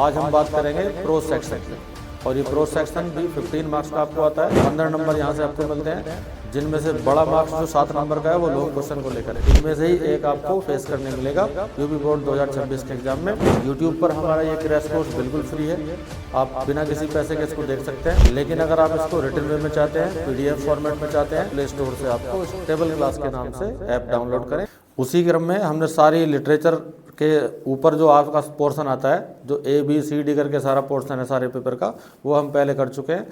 आज हम बात करेंगे प्रोज सेक्शन की। और ये प्रोज सेक्शन भी 15 मार्क्स का आपको आता है। 15 नंबर यहाँ से आपको मिलते हैं, जिनमें से बड़ा मार्क्स जो 7 नंबर का है वो लॉन्ग क्वेश्चन को लेकर है। इनमें से ही एक आपको फेस करने मिलेगा यूपी बोर्ड 2026 के एग्जाम में। यूट्यूब पर हमारा ये क्रैश कोर्स बिल्कुल फ्री है, आप बिना किसी पैसे के इसको देख सकते हैं। लेकिन अगर आप इसको रिटन वे में चाहते हैं, PDF फॉर्मेट में चाहते हैं, प्ले स्टोर से आपको स्टेबल क्लास के नाम से ऐप डाउनलोड करें। उसी क्रम में हमने सारी लिटरेचर के ऊपर जो आपका पोर्शन आता है, जो ABCD करके सारा पोर्शन है सारे पेपर का, वो हम पहले कर चुके हैं।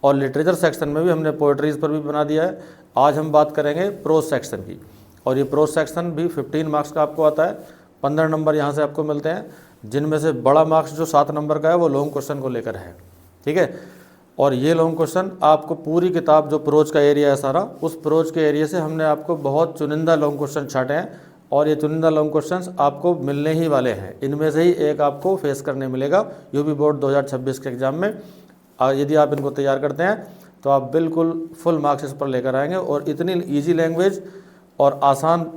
और लिटरेचर सेक्शन में भी हमने पोएट्रीज पर भी बना दिया है। आज हम बात करेंगे प्रोज सेक्शन की। और ये प्रोज सेक्शन भी 15 मार्क्स का आपको आता है। 15 नंबर यहाँ से आपको मिलते हैं, जिनमें से बड़ा मार्क्स जो 7 नंबर का है वो लॉन्ग क्वेश्चन को लेकर है। ठीक है, और ये लॉन्ग क्वेश्चन आपको पूरी किताब जो प्रोज का एरिया है सारा, उस प्रोज के एरिया से हमने आपको बहुत चुनिंदा लॉन्ग क्वेश्चन छाटे हैं। और ये चुनिंदा लॉन्ग क्वेश्चंस आपको मिलने ही वाले हैं। इनमें से ही एक आपको फेस करने मिलेगा यूपी बोर्ड 2026 के एग्ज़ाम में। यदि आप इनको तैयार करते हैं तो आप बिल्कुल फुल मार्क्स इस पर लेकर आएंगे। और इतनी इजी लैंग्वेज और आसान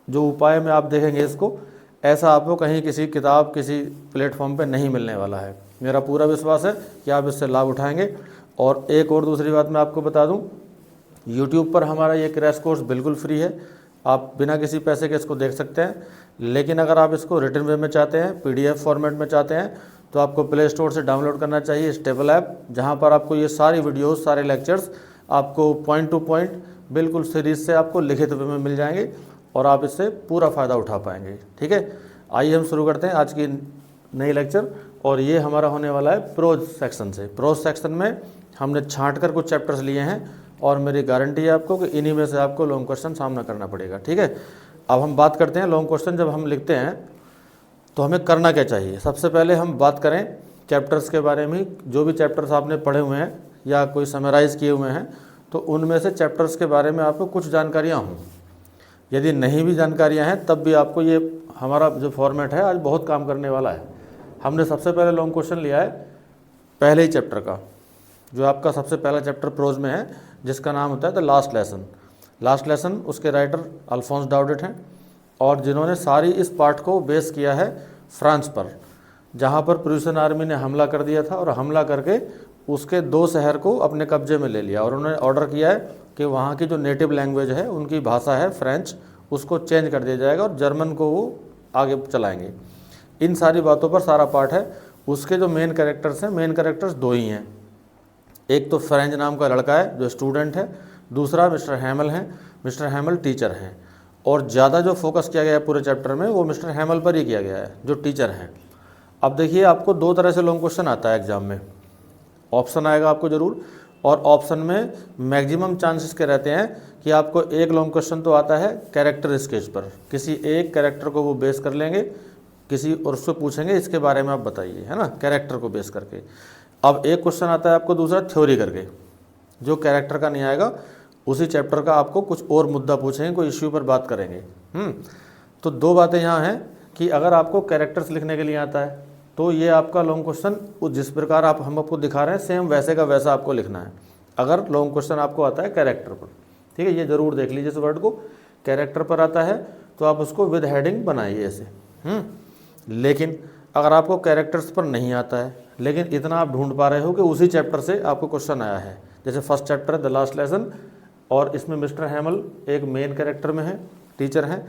जो उपाय में आप देखेंगे इसको, ऐसा आपको कहीं किसी किताब किसी प्लेटफॉर्म पे नहीं मिलने वाला है। मेरा पूरा विश्वास है कि आप इससे लाभ उठाएंगे। और एक और दूसरी बात मैं आपको बता दूँ, यूट्यूब पर हमारा ये क्रैश कोर्स बिल्कुल फ्री है, आप बिना किसी पैसे के इसको देख सकते हैं। लेकिन अगर आप इसको रिटन वे में चाहते हैं, PDF फॉर्मेट में चाहते हैं, तो आपको प्ले स्टोर से डाउनलोड करना चाहिए स्टेबल ऐप, जहां पर आपको ये सारी वीडियोस सारे लेक्चर्स आपको पॉइंट टू पॉइंट बिल्कुल सीरीज से आपको लिखित वे में मिल जाएंगे और आप इससे पूरा फ़ायदा उठा पाएंगे। ठीक है, आइए हम शुरू करते हैं आज की नई लेक्चर। और ये हमारा होने वाला है प्रोज सेक्शन से। प्रोज सेक्शन में हमने छाँट कर कुछ चैप्टर्स लिए हैं और मेरी गारंटी है आपको कि इन्हीं में से आपको लॉन्ग क्वेश्चन सामना करना पड़ेगा। ठीक है, अब हम बात करते हैं लॉन्ग क्वेश्चन जब हम लिखते हैं तो हमें करना क्या चाहिए। सबसे पहले हम बात करें चैप्टर्स के बारे में। जो भी चैप्टर्स आपने पढ़े हुए हैं या कोई समराइज़ किए हुए हैं, तो उनमें से चैप्टर्स के बारे में आपको कुछ जानकारियाँ हों। यदि नहीं भी जानकारियाँ हैं तब भी आपको ये हमारा जो फॉर्मेट है आज बहुत काम करने वाला है। हमने सबसे पहले लॉन्ग क्वेश्चन लिया है पहले ही चैप्टर का, जो आपका सबसे पहला चैप्टर प्रोज में है, जिसका नाम होता है the last lesson. Last lesson उसके राइटर अल्फोंस डाउडेट हैं, और जिन्होंने सारी इस पार्ट को बेस किया है फ्रांस पर, जहां पर प्रूशियन आर्मी ने हमला कर दिया था और हमला करके उसके 2 शहर को अपने कब्जे में ले लिया। और उन्होंने ऑर्डर किया है कि वहाँ की जो नेटिव लैंग्वेज है, उनकी भाषा है फ्रेंच, उसको चेंज कर दिया जाएगा और जर्मन को वो आगे चलाएँगे। इन सारी बातों पर सारा पार्ट है। उसके जो मेन कैरेक्टर्स हैं, मेन कैरेक्टर्स 2 ही हैं। एक तो फ्रेंच नाम का लड़का है जो स्टूडेंट है, दूसरा मिस्टर हैमल हैं। मिस्टर हैमल टीचर हैं, और ज़्यादा जो फोकस किया गया है पूरे चैप्टर में वो मिस्टर हैमल पर ही किया गया है जो टीचर हैं। अब देखिए, आपको 2 तरह से लॉन्ग क्वेश्चन आता है एग्जाम में। ऑप्शन आएगा आपको ज़रूर, और ऑप्शन में मैक्सिमम चांसेस के रहते हैं कि आपको एक लॉन्ग क्वेश्चन तो आता है कैरेक्टर स्केच पर। किसी एक कैरेक्टर को वो बेस कर लेंगे किसी, और उससे पूछेंगे इसके बारे में आप बताइए, है ना, कैरेक्टर को बेस करके। अब एक क्वेश्चन आता है आपको दूसरा थ्योरी करके, जो कैरेक्टर का नहीं आएगा, उसी चैप्टर का आपको कुछ और मुद्दा पूछेंगे, कोई इश्यू पर बात करेंगे। तो 2 बातें यहाँ हैं कि अगर आपको कैरेक्टर्स लिखने के लिए आता है तो ये आपका लॉन्ग क्वेश्चन जिस प्रकार हम आपको दिखा रहे हैं सेम वैसे का वैसा आपको लिखना है, अगर लॉन्ग क्वेश्चन आपको आता है कैरेक्टर पर। ठीक है, ये ज़रूर देख लीजिए इस वर्ड को। कैरेक्टर पर आता है तो आप उसको विद हेडिंग बनाइए ऐसे। लेकिन अगर आपको कैरेक्टर्स पर नहीं आता है, लेकिन इतना आप ढूंढ पा रहे हो कि उसी चैप्टर से आपको क्वेश्चन आया है, जैसे फर्स्ट चैप्टर है द लास्ट लेसन, और इसमें मिस्टर हैमल एक मेन कैरेक्टर में है, टीचर हैं,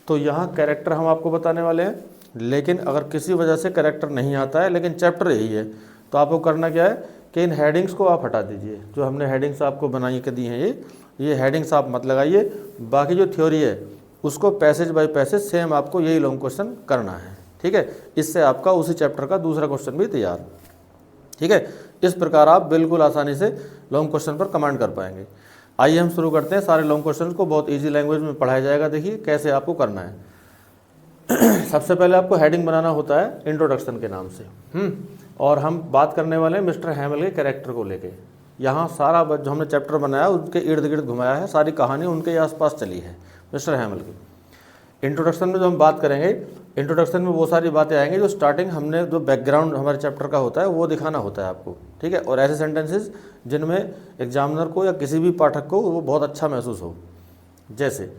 तो यहाँ कैरेक्टर हम आपको बताने वाले हैं। लेकिन अगर किसी वजह से कैरेक्टर नहीं आता है लेकिन चैप्टर यही है, तो आपको करना क्या है कि इन हेडिंग्स को आप हटा दीजिए। जो हमने हेडिंग्स आपको बनाई के दी हैं, ये हेडिंग्स आप मत लगाइए। बाकी जो थ्योरी है उसको पैसेज बाय पैसेज सेम आपको यही लॉन्ग क्वेश्चन करना है। ठीक है, इससे आपका उसी चैप्टर का दूसरा क्वेश्चन भी तैयार। ठीक है, इस प्रकार आप बिल्कुल आसानी से लॉन्ग क्वेश्चन पर कमांड कर पाएंगे। आइए हम शुरू करते हैं। सारे लॉन्ग क्वेश्चन को बहुत इजी लैंग्वेज में पढ़ाया जाएगा। देखिए कैसे आपको करना है। सबसे पहले आपको हेडिंग बनाना होता है इंट्रोडक्शन के नाम से। और हम बात करने वाले हैं मिस्टर हैमल के कैरेक्टर को लेके। यहाँ सारा जो हमने चैप्टर बनाया उसके इर्द गिर्द घुमाया है, सारी कहानी उनके आसपास चली है मिस्टर हैमल की। इंट्रोडक्शन में जो हम बात करेंगे, इंट्रोडक्शन में वो सारी बातें आएंगी जो स्टार्टिंग हमने जो बैकग्राउंड हमारे चैप्टर का होता है वो दिखाना होता है आपको। ठीक है, और ऐसे सेंटेंसेस जिनमें एग्जामिनर को या किसी भी पाठक को वो बहुत अच्छा महसूस हो। जैसे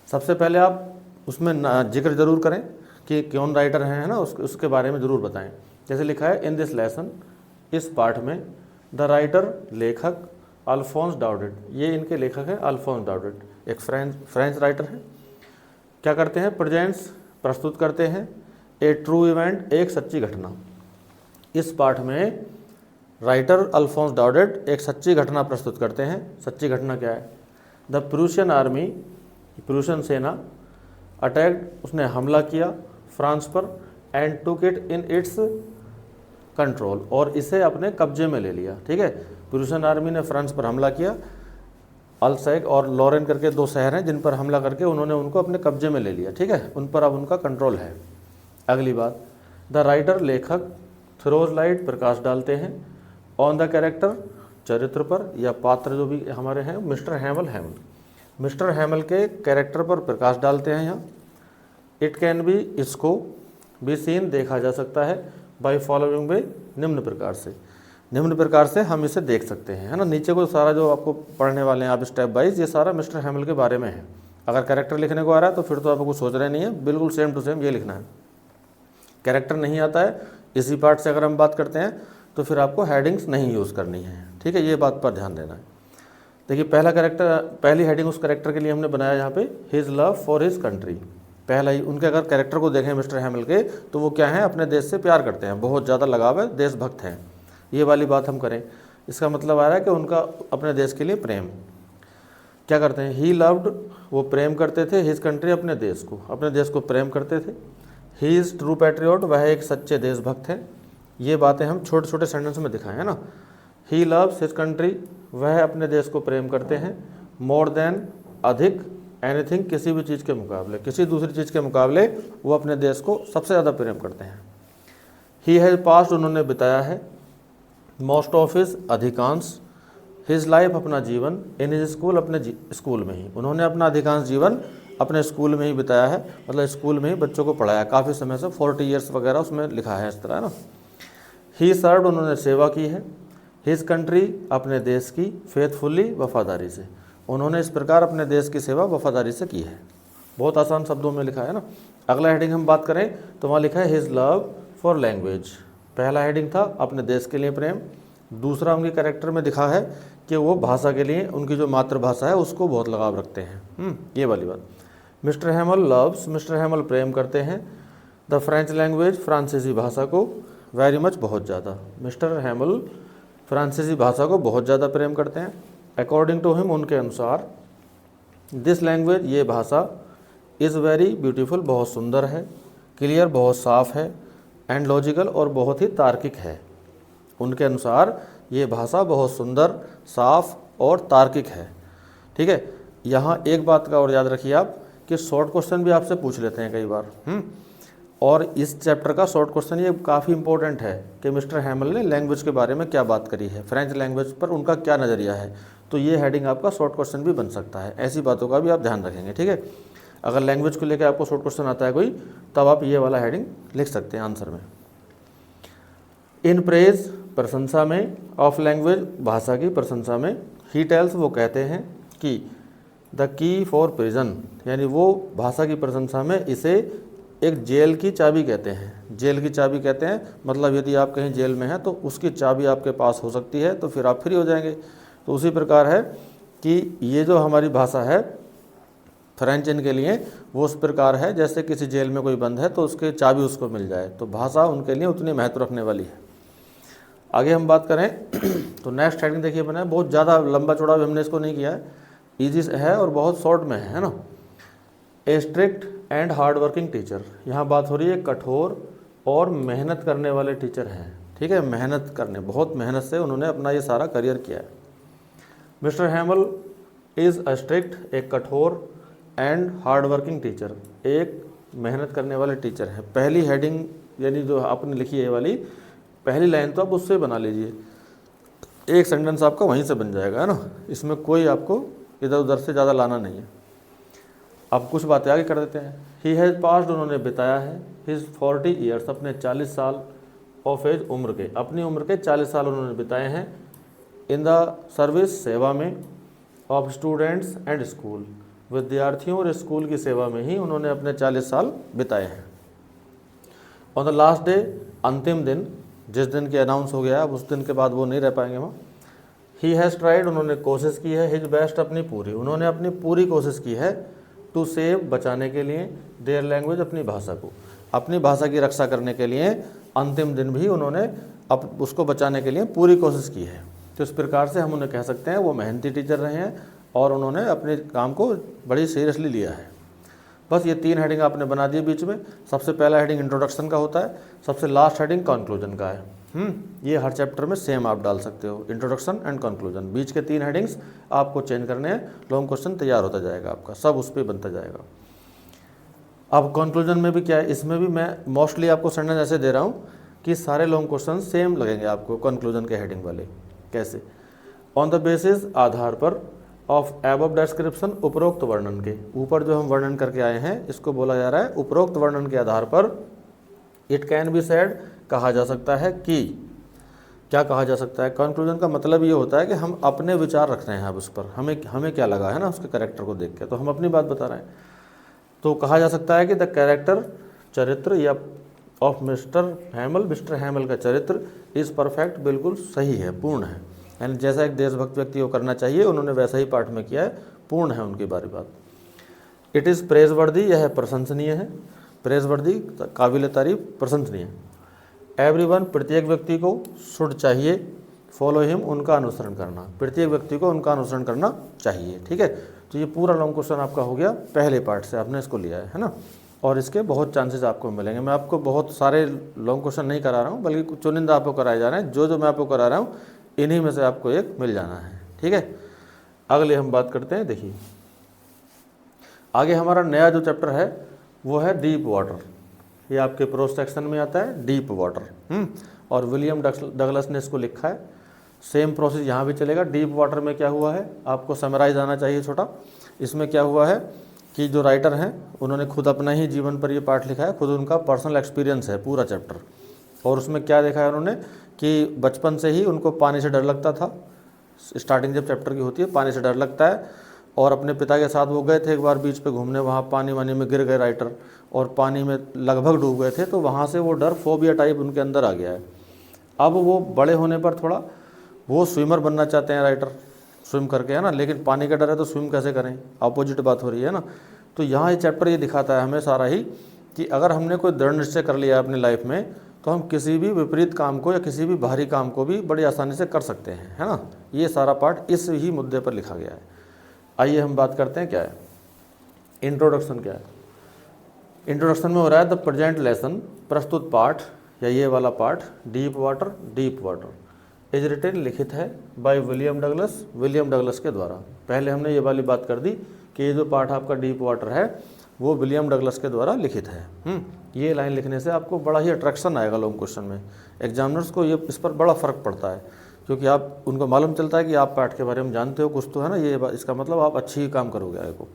सबसे पहले आप उसमें जिक्र ज़रूर करें कि कौन राइटर हैं, है ना, उसके बारे में ज़रूर बताएं। जैसे लिखा है इन दिस लेसन, इस पाठ में, द राइटर लेखक अल्फोंस डाउडेट, ये इनके लेखक हैं अल्फोंस डाउडेट, एक फ्रेंच राइटर है, क्या करते हैं, प्रेजेंट्स प्रस्तुत करते हैं ए ट्रू इवेंट, एक सच्ची घटना। इस पाठ में राइटर अल्फोंस डाउडेट एक सच्ची घटना प्रस्तुत करते हैं। सच्ची घटना क्या है? द प्रूशियन आर्मी, प्रूशियन सेना, अटैक्ड, उसने हमला किया फ्रांस पर, and took it in its control, और इसे अपने कब्जे में ले लिया। ठीक है, प्रूशियन आर्मी ने फ्रांस पर हमला किया, अल्सैक और लॉरेन करके 2 शहर हैं जिन पर हमला करके उन्होंने उनको अपने कब्जे में ले लिया। ठीक है, उन पर अब उनका कंट्रोल है। अगली बात, द राइटर लेखक थ्रोज लाइट, प्रकाश डालते हैं, ऑन द कैरेक्टर, चरित्र पर या पात्र जो भी हमारे हैं, मिस्टर हैमल, मिस्टर हैमल के कैरेक्टर पर प्रकाश डालते हैं यहाँ। इट कैन बी, इसको, बी सीन, देखा जा सकता है, बाय फॉलोइंग वे, निम्न प्रकार से, निम्न प्रकार से हम इसे देख सकते हैं, है ना। नीचे को सारा जो आपको पढ़ने वाले हैं आप स्टेप वाइज, ये सारा मिस्टर हैमल के बारे में है। अगर कैरेक्टर लिखने को आ रहा है तो फिर तो आपको कुछ सोच रहे नहीं है, बिल्कुल सेम टू सेम ये लिखना है। कैरेक्टर नहीं आता है इसी पार्ट से अगर हम बात करते हैं तो फिर आपको हेडिंग्स नहीं यूज़ करनी है। ठीक है, ये बात पर ध्यान देना है। देखिए पहला कैरेक्टर, पहली हेडिंग उस कैरेक्टर के लिए हमने बनाया यहाँ पे, his love for his country. पहला ही उनके अगर कैरेक्टर को देखें मिस्टर हैमल के, तो वो क्या है, अपने देश से प्यार करते हैं, बहुत ज़्यादा लगाव है, देशभक्त हैं। ये वाली बात हम करें, इसका मतलब आ रहा है कि उनका अपने देश के लिए प्रेम। क्या करते हैं, ही लव्ड, वो प्रेम करते थे, हिज कंट्री, अपने देश को प्रेम करते थे। ही इज़ ट्रू पैट्रियट, वह एक सच्चे देशभक्त हैं। ये बातें हम छोटे छोटे सेंटेंस में दिखाएं, है ना। ही लव्स हिज कंट्री, वह अपने देश को प्रेम करते हैं, मोर देन, अधिक, एनीथिंग, किसी भी चीज़ के मुकाबले, किसी दूसरी चीज़ के मुकाबले वो अपने देश को सबसे ज़्यादा प्रेम करते हैं। ही हैज़ पास्ट, उन्होंने बिताया है, मोस्ट ऑफ हिज, अधिकांश, हिज लाइफ, अपना जीवन, इन हिज स्कूल, अपने स्कूल में ही, उन्होंने अपना अधिकांश जीवन अपने स्कूल में ही बिताया है, मतलब स्कूल में ही बच्चों को पढ़ाया काफ़ी समय से, 40 ईयर्स वगैरह उसमें लिखा है इस तरह, है ना। ही सर्व्ड, उन्होंने सेवा की है, हिज कंट्री, अपने देश की, फेथफुली, वफादारी से, उन्होंने इस प्रकार अपने देश की सेवा वफादारी से की है। बहुत आसान शब्दों में लिखा है ना। अगला हेडिंग हम बात करें तो वहाँ लिखा है हिज लव फॉर लैंग्वेज। पहला हेडिंग था अपने देश के लिए प्रेम, दूसरा उनके कैरेक्टर में दिखा है कि वो भाषा के लिए, उनकी जो मातृभाषा है उसको बहुत लगाव रखते हैं। ये वाली बात। Mr Hamel loves, Mr Hamel प्रेम करते हैं, द फ्रेंच लैंग्वेज, फ्रांसीसी भाषा को, वेरी मच, बहुत ज़्यादा। मिस्टर हैमल फ्रांसीसी भाषा को बहुत ज़्यादा प्रेम करते हैं। अकॉर्डिंग टू हिम, उनके अनुसार, दिस लैंग्वेज, ये भाषा, इज़ वेरी ब्यूटीफुल, बहुत सुंदर है, क्लियर, बहुत साफ है, एंड लॉजिकल, और बहुत ही तार्किक है। उनके अनुसार ये भाषा बहुत सुंदर, साफ और तार्किक है। ठीक है, यहाँ एक बात का और याद रखिए आप कि शॉर्ट क्वेश्चन भी आपसे पूछ लेते हैं कई बार। और इस चैप्टर का शॉर्ट क्वेश्चन ये काफ़ी इंपॉर्टेंट है कि मिस्टर हैमल ने लैंग्वेज के बारे में क्या बात करी है, फ्रेंच लैंग्वेज पर उनका क्या नज़रिया है। तो ये हेडिंग आपका शॉर्ट क्वेश्चन भी बन सकता है, ऐसी बातों का भी आप ध्यान रखेंगे। ठीक है, अगर लैंग्वेज को लेकर आपको शॉर्ट क्वेश्चन आता है कोई, तब आप ये वाला हेडिंग लिख सकते हैं आंसर में। इन प्रेज, प्रशंसा में, ऑफ लैंग्वेज, भाषा की प्रशंसा में, ही टेल्स, वो कहते हैं कि द की फॉर प्रिजन, यानी वो भाषा की प्रशंसा में इसे एक जेल की चाबी कहते हैं। जेल की चाबी कहते हैं मतलब यदि आप कहीं जेल में हैं तो उसकी चाबी आपके पास हो सकती है, तो फिर आप फ्री हो जाएंगे। तो उसी प्रकार है कि ये जो हमारी भाषा है फ्रेंच इनके लिए वो उस प्रकार है जैसे किसी जेल में कोई बंद है तो उसके चाबी उसको मिल जाए। तो भाषा उनके लिए उतनी महत्व रखने वाली है। आगे हम बात करें तो नेक्स्ट हेडिंग देखिए बना है, बहुत ज़्यादा लंबा चौड़ा भी हमने इसको नहीं किया है, ईजी है और बहुत शॉर्ट में है ना। ए strict and hard working teacher, यहाँ बात हो रही है कठोर और मेहनत करने वाले टीचर हैं। ठीक है, मेहनत करने, बहुत मेहनत से उन्होंने अपना ये सारा करियर किया है। मिस्टर हैमल इज़ अ स्ट्रिक्ट, एक कठोर, एंड हार्ड वर्किंग टीचर, एक मेहनत करने वाले टीचर हैं। पहली हेडिंग यानी जो आपने लिखी है ये वाली पहली लाइन तो आप उससे बना लीजिए, एक सेंटेंस आपका वहीं से बन जाएगा, है ना। इसमें कोई आपको इधर उधर से ज़्यादा लाना नहीं है। अब कुछ बातें आगे कर देते हैं। ही हैज़ पास्ड, उन्होंने बिताया है, हिज 40 ईयर्स, अपने 40 साल, ऑफ एज, उम्र के, अपनी उम्र के 40 साल उन्होंने बिताए हैं, इन द सर्विस, सेवा में, ऑफ स्टूडेंट्स एंड स्कूल, विद्यार्थियों और स्कूल की सेवा में ही उन्होंने अपने 40 साल बिताए हैं। ऑन द लास्ट डे, अंतिम दिन, जिस दिन के अनाउंस हो गया अब उस दिन के बाद वो नहीं रह पाएंगे वहाँ। ही हैज़ ट्राइड, उन्होंने कोशिश की है, हिज बेस्ट, अपनी पूरी, उन्होंने अपनी पूरी कोशिश की है, टू सेव, बचाने के लिए, देयर लैंग्वेज, अपनी भाषा को, अपनी भाषा की रक्षा करने के लिए अंतिम दिन भी उन्होंने उसको बचाने के लिए पूरी कोशिश की है। तो इस प्रकार से हम उन्हें कह सकते हैं वो मेहनती टीचर रहे हैं और उन्होंने अपने काम को बड़ी सीरियसली लिया है। बस ये 3 हेडिंग आपने बना दिए बीच में। सबसे पहला हेडिंग इंट्रोडक्शन का होता है, सबसे लास्ट हेडिंग कंक्लूजन का है। ये हर चैप्टर में सेम आप डाल सकते हो, इंट्रोडक्शन एंड कंक्लूजन। बीच के 3 हेडिंग्स आपको चेंज करने हैं, लॉन्ग क्वेश्चन तैयार होता जाएगा आपका, सब उस पर बनता जाएगा। अब कंक्लूजन में भी क्या है, इसमें भी मैं मोस्टली आपको सेंटेंस ऐसे दे रहा हूँ कि सारे लॉन्ग क्वेश्चन सेम लगेंगे आपको कंक्लूजन के हेडिंग वाले। कैसे? ऑन द बेसिस, आधार पर, ऑफ एबव डिस्क्रिप्शन, उपरोक्त वर्णन के, ऊपर जो हम वर्णन करके आए हैं इसको बोला जा रहा है उपरोक्त वर्णन के आधार पर। इट कैन बी सेड, कहा जा सकता है कि, क्या कहा जा सकता है? कंक्लूजन का मतलब ये होता है कि हम अपने विचार रख रहे हैं अब उस पर, हमें क्या लगा है ना उसके कैरेक्टर को देख के, तो हम अपनी बात बता रहे हैं। तो कहा जा सकता है कि द कैरेक्टर, चरित्र या ऑफ मिस्टर हैमल का चरित्र इज़ परफेक्ट, बिल्कुल सही है, पूर्ण है, यानी जैसा एक देशभक्त व्यक्ति को करना चाहिए उन्होंने वैसा ही पाठ में किया है, पूर्ण है उनकी बारी बात। इट इज़ प्रेजवर्दी, यह प्रशंसनीय है, प्रेजवर्दी काबिल तारीफ, प्रशंसनीय। एवरीवन, प्रत्येक व्यक्ति को, शुड चाहिए, फॉलो हिम, उनका अनुसरण करना, प्रत्येक व्यक्ति को उनका अनुसरण करना चाहिए। ठीक है, तो ये पूरा लॉन्ग क्वेश्चन आपका हो गया पहले पार्ट से, आपने इसको लिया है ना। और इसके बहुत चांसेस आपको मिलेंगे। मैं आपको बहुत सारे लॉन्ग क्वेश्चन नहीं करा रहा हूँ, बल्कि कुछ चुनिंदा आपको कराए जा रहे हैं। जो मैं आपको करा रहा हूँ इन्हीं में से आपको एक मिल जाना है। ठीक है, अगले हम बात करते हैं। देखिए आगे हमारा नया जो चैप्टर है वो है डीप वाटर। ये आपके प्रोज सेक्शन में आता है, डीप वाटर। और विलियम डगलस ने इसको लिखा है। सेम प्रोसेस यहाँ भी चलेगा। डीप वाटर में क्या हुआ है आपको समराइज आना चाहिए छोटा। इसमें क्या हुआ है कि जो राइटर हैं उन्होंने खुद अपना ही जीवन पर ये पाठ लिखा है, खुद उनका पर्सनल एक्सपीरियंस है पूरा चैप्टर। और उसमें क्या देखा है उन्होंने कि बचपन से ही उनको पानी से डर लगता था। स्टार्टिंग जब चैप्टर की होती है पानी से डर लगता है, और अपने पिता के साथ वो गए थे एक बार बीच पे घूमने, वहाँ पानी वानी में गिर गए राइटर और पानी में लगभग डूब गए थे। तो वहाँ से वो डर, फोबिया टाइप उनके अंदर आ गया है। अब वो बड़े होने पर थोड़ा वो स्विमर बनना चाहते हैं राइटर, स्विम करके, है ना, लेकिन पानी का डर है तो स्विम कैसे करें, अपोजिट बात हो रही है ना। तो यहाँ ये चैप्टर ये दिखाता है हमें सारा ही कि अगर हमने कोई दृढ़ निश्चय कर लिया है अपनी लाइफ में तो हम किसी भी विपरीत काम को या किसी भी बाहरी काम को भी बड़ी आसानी से कर सकते हैं, है ना। ये सारा पार्ट इस ही मुद्दे पर लिखा गया है। आइए हम बात करते हैं क्या है इंट्रोडक्शन। क्या है इंट्रोडक्शन में हो रहा है द प्रेजेंट लेसन, प्रस्तुत पाठ या ये वाला पाठ डीप वाटर इज रिटेन, लिखित है बाय विलियम डगलस के द्वारा। पहले हमने ये वाली बात कर दी कि ये जो पाठ आपका डीप वाटर है वो विलियम डगलस के द्वारा लिखित है। ये लाइन लिखने से आपको बड़ा ही अट्रैक्शन आएगा लॉन्ग क्वेश्चन में। एग्जामिनर्स को ये इस पर बड़ा फ़र्क पड़ता है, क्योंकि आप उनको मालूम चलता है कि आप पाठ के बारे में जानते हो कुछ तो, है ना। ये इसका मतलब आप अच्छी ही काम करोगे आगे को।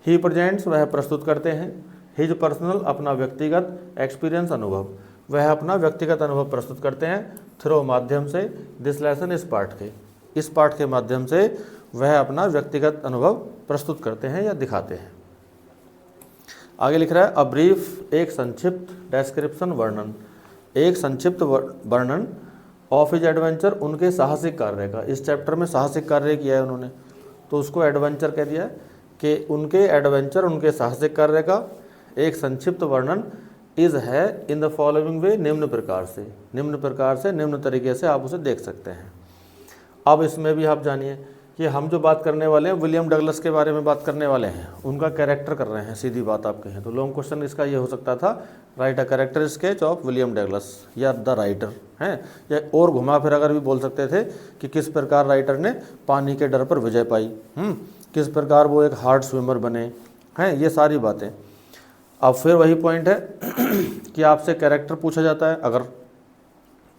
ही प्रेजेंट्स, वह प्रस्तुत करते हैं। हिज पर्सनल, अपना व्यक्तिगत। एक्सपीरियंस, अनुभव, वह अपना व्यक्तिगत अनुभव प्रस्तुत करते हैं। थ्रो, माध्यम से। दिस लेसन, इस पाठ के माध्यम से वह अपना व्यक्तिगत अनुभव प्रस्तुत करते हैं या दिखाते हैं। आगे लिख रहा है अ ब्रीफ, एक संक्षिप्त। डिस्क्रिप्शन, वर्णन, एक संक्षिप्त वर्णन। ऑफ हिज एडवेंचर, उनके साहसिक कार्य का। इस चैप्टर में साहसिक कार्य किया है उन्होंने तो उसको एडवेंचर कह दिया है कि उनके एडवेंचर, उनके साहसिक कार्य का एक संक्षिप्त वर्णन इज़ है इन द फॉलोइंग वे, निम्न प्रकार से निम्न तरीके से आप उसे देख सकते हैं। अब इसमें भी आप जानिए कि हम जो बात करने वाले हैं विलियम डगलस के बारे में बात करने वाले हैं, उनका कैरेक्टर कर रहे हैं, सीधी बात आप कहें तो। लॉन्ग क्वेश्चन इसका ये हो सकता था, right a character sketch of William Douglas या द राइटर, हैं, या और घुमा फिर अगर भी बोल सकते थे कि किस प्रकार राइटर ने पानी के डर पर विजय पाई, किस प्रकार वो एक हार्ड स्विमर बने, हैं, ये सारी बातें। अब फिर वही पॉइंट है कि आपसे कैरेक्टर पूछा जाता है, अगर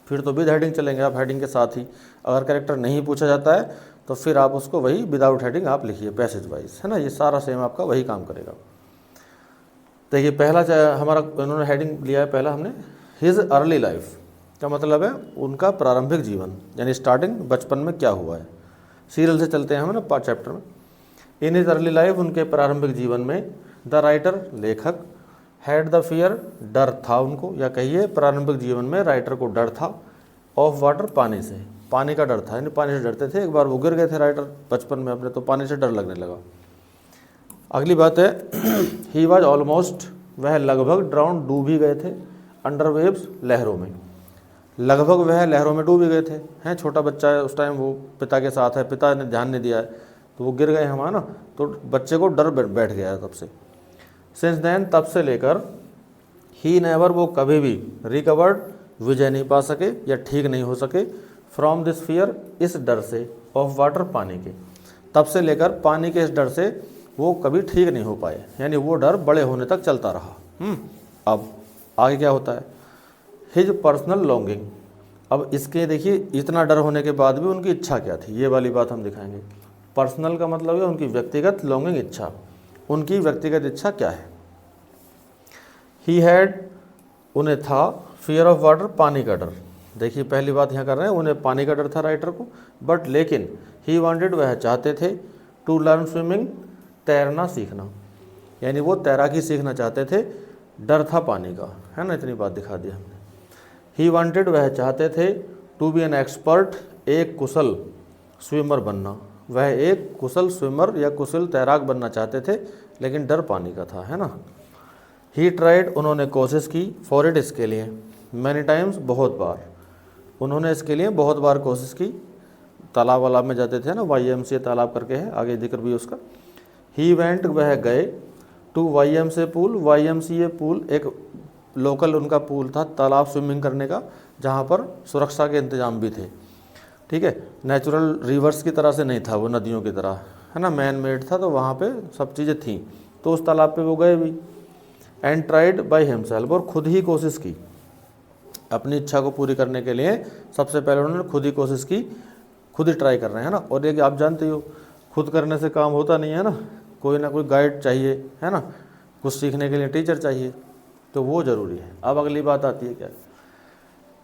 फिर तो विद हेडिंग चलेंगे आप हेडिंग के साथ ही। अगर कैरेक्टर नहीं पूछा जाता है तो फिर आप उसको वही विदाउट हेडिंग आप लिखिए पैसेज वाइज, है ना। ये सारा सेम आपका वही काम करेगा। देखिए पहला हमारा उन्होंने हेडिंग लिया है, पहला हमने हिज अर्ली लाइफ का मतलब है उनका प्रारंभिक जीवन, यानी स्टार्टिंग बचपन में क्या हुआ है। सीरियल से चलते हैं हम ना चैप्टर में। इन हिज अर्ली लाइफ, उनके प्रारंभिक जीवन में। द राइटर, लेखक। हैड द फियर, डर था उनको, या कहिए प्रारंभिक जीवन में राइटर को डर था, ऑफ वाटर, पानी से, पानी का डर था, यानी पानी से डरते थे। एक बार वो गिर गए थे राइटर बचपन में अपने, तो पानी से डर लगने लगा। अगली बात है ही वॉज ऑलमोस्ट, वह लगभग ड्राउन, डूब ही गए थे, अंडर वेव्स, लहरों में, लगभग वह लहरों में डूब ही गए थे। हैं, छोटा बच्चा है उस टाइम, वो पिता के साथ है, पिता ने ध्यान नहीं दिया है तो वो गिर गए हम, ना, तो बच्चे को डर बैठ गया है तब से। सिंस देन, तब से लेकर, ही नेवर, वो कभी भी, रिकवर्ड, विजय नहीं पा सके या ठीक नहीं हो सके, फ्रॉम दिस फियर, इस डर से, ऑफ वाटर, पानी के, तब से लेकर पानी के इस डर से वो कभी ठीक नहीं हो पाए, यानी वो डर बड़े होने तक चलता रहा। अब आगे क्या होता है, हिज पर्सनल लॉन्गिंग, अब इसके देखिए इतना डर होने के बाद भी उनकी इच्छा क्या थी, ये वाली बात हम दिखाएंगे। पर्सनल का मतलब है उनकी व्यक्तिगत, लॉन्गिंग, इच्छा, उनकी व्यक्तिगत इच्छा क्या है। ही हैड, उन्हें था, फियर ऑफ वाटर, पानी का डर, देखिए पहली बात यहाँ कर रहे हैं, उन्हें पानी का डर था राइटर को, बट लेकिन ही वांटेड, वह चाहते थे, टू लर्न स्विमिंग, तैरना सीखना, यानी वो तैराकी सीखना चाहते थे, डर था पानी का, है ना, इतनी बात दिखा दी हमने। ही वांटेड, वह चाहते थे, टू बी एन एक्सपर्ट, एक कुशल स्विमर बनना, वह एक कुशल स्विमर या कुशल तैराक बनना चाहते थे, लेकिन डर पानी का था, है ना। ही ट्राइड, उन्होंने कोशिश की, फॉर इट, इसके लिए, मैनी टाइम्स, बहुत बार, उन्होंने इसके लिए बहुत बार कोशिश की, तालाब वालाब में जाते थे ना, YMCA तालाब करके है, आगे जिक्र भी उसका। ही वेंट, वह गए, to YMCA pool, YMCA pool एक लोकल उनका पूल था, तालाब स्विमिंग करने का, जहाँ पर सुरक्षा के इंतजाम भी थे, ठीक है, नेचुरल रिवर्स की तरह से नहीं था वो, नदियों की तरह, है ना, मैन मेड था, तो वहाँ पे सब चीज़ें थीं, तो उस तालाब पे वो गए भी। एंड ट्राइड बाय हिमसेल्फ, और खुद ही कोशिश की, अपनी इच्छा को पूरी करने के लिए सबसे पहले उन्होंने खुद ही कोशिश की, खुद ही ट्राई कर रहे हैं ना। और ये आप जानते हो खुद करने से काम होता नहीं है ना, कोई ना कोई गाइड चाहिए, है ना, कुछ सीखने के लिए टीचर चाहिए, तो वो ज़रूरी है। अब अगली बात आती है क्या,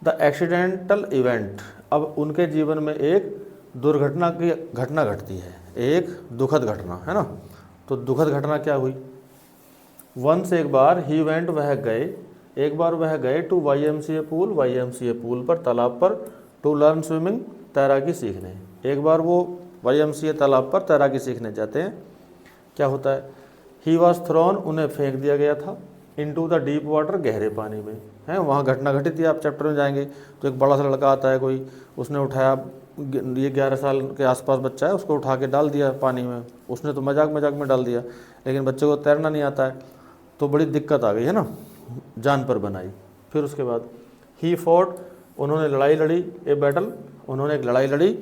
द एक्सीडेंटल इवेंट, अब उनके जीवन में एक दुर्घटना की घटना घटती है, एक दुखद घटना, है ना। तो दुखद घटना क्या हुई, वंस, एक बार, ही वेंट, वह गए, एक बार वह गए, to YMCA pool, YMCA pool पर, तालाब पर, टू लर्न स्विमिंग, तैराकी सीखने, एक बार वो YMCA तालाब पर तैराकी सीखने जाते हैं। क्या होता है, ही वॉज थ्रोन, उन्हें फेंक दिया गया था, इनटू द डीप वाटर, गहरे पानी में, है, वहाँ घटना घटित थी। आप चैप्टर में जाएंगे तो एक बड़ा सा लड़का आता है कोई, उसने उठाया, ये 11 साल के आसपास बच्चा है, उसको उठा के डाल दिया पानी में, उसने तो मजाक मजाक में डाल दिया, लेकिन बच्चे को तैरना नहीं आता है, तो बड़ी दिक्कत आ गई, है ना, जान पर बनाई। फिर उसके बाद ही फॉट, उन्होंने लड़ाई लड़ी, ए बैटल, उन्होंने एक लड़ाई लड़ी,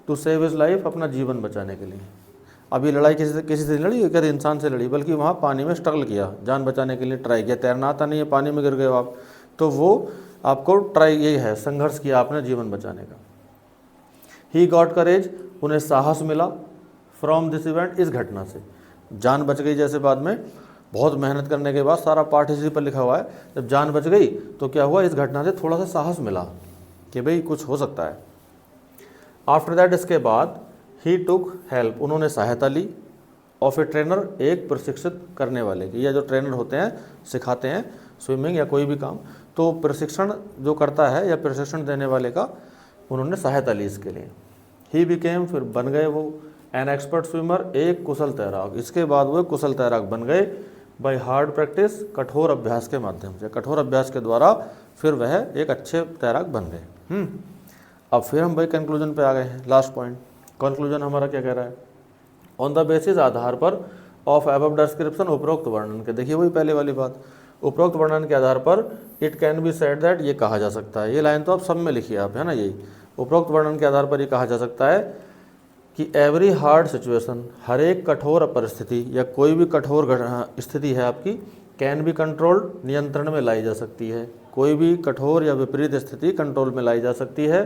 टू सेव हिज लाइफ, अपना जीवन बचाने के लिए। अब ये लड़ाई किसी से लड़ी, किसी इंसान से लड़ी, बल्कि वहाँ पानी में स्ट्रगल किया, जान बचाने के लिए ट्राई किया, तैरना आता नहीं है, पानी में गिर गए आप, तो वो आपको ट्राई, यही है, संघर्ष किया आपने जीवन बचाने का। ही गॉट करेज, उन्हें साहस मिला, फ्रॉम दिस इवेंट, इस घटना से, जान बच गई, जैसे बाद में बहुत मेहनत करने के बाद, सारा पाठ इसी पर लिखा हुआ है, जब जान बच गई तो क्या हुआ, इस घटना से थोड़ा सा साहस मिला कि भाई कुछ हो सकता है। आफ्टर दैट, इसके बाद, ही टुक हेल्प, उन्होंने सहायता ली, ऑफ ए ट्रेनर, एक प्रशिक्षित करने वाले की, या जो ट्रेनर होते हैं सिखाते हैं स्विमिंग या कोई भी काम, तो प्रशिक्षण जो करता है या प्रशिक्षण देने वाले का उन्होंने सहायता ली इसके लिए। ही बिकेम, फिर बन गए वो, एन एक्सपर्ट स्विमर, एक कुशल तैराक, इसके बाद वो कुशल तैराक बन गए, बाय हार्ड प्रैक्टिस, कठोर अभ्यास के माध्यम से, कठोर अभ्यास के द्वारा फिर वह एक अच्छे तैराक बन गए। अब फिर हम भाई कंक्लूजन पे आ गए हैं, लास्ट पॉइंट। कंक्लूजन हमारा क्या कह रहा है, ऑन द बेसिस, आधार पर, ऑफ अबव डिस्क्रिप्शन, उपरोक्त वर्णन के, देखिए वही पहले वाली बात, उपरोक्त वर्णन के आधार पर, it can be said that, ये कहा जा सकता है, ये लाइन तो आप सब में लिखिए आप, है ना, यही उपरोक्त वर्णन के आधार पर ये कहा जा सकता है कि एवरी हार्ड सिचुएशन, हर एक कठोर परिस्थिति या कोई भी कठोर स्थिति है आपकी, कैन बी कंट्रोल्ड, नियंत्रण में लाई जा सकती है, कोई भी कठोर या विपरीत स्थिति कंट्रोल में लाई जा सकती है,